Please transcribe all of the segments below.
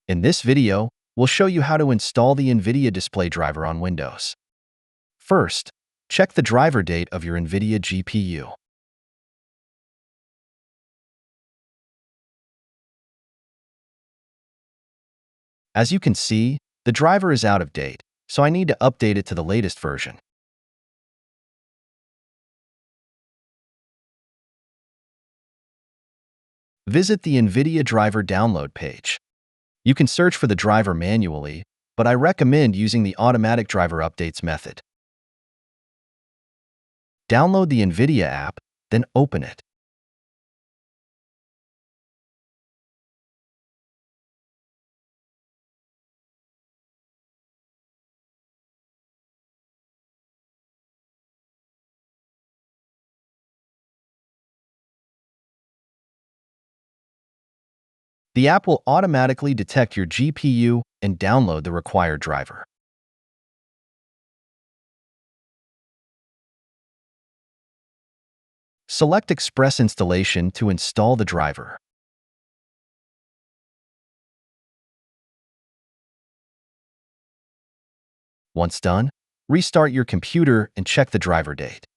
In this video, we'll show you how to install the Nvidia display driver on Windows. First, check the driver date of your Nvidia GPU. As you can see, the driver is out of date, so I need to update it to the latest version. Visit the Nvidia driver download page. You can search for the driver manually, but I recommend using the automatic driver updates method. Download the Nvidia app, then open it. The app will automatically detect your GPU and download the required driver. Select Express Installation to install the driver. Once done, restart your computer and check the driver date.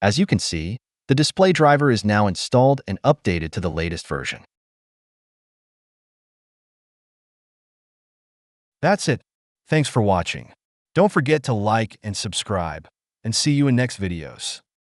As you can see, the display driver is now installed and updated to the latest version. That's it. Thanks for watching. Don't forget to like and subscribe, and see you in next videos.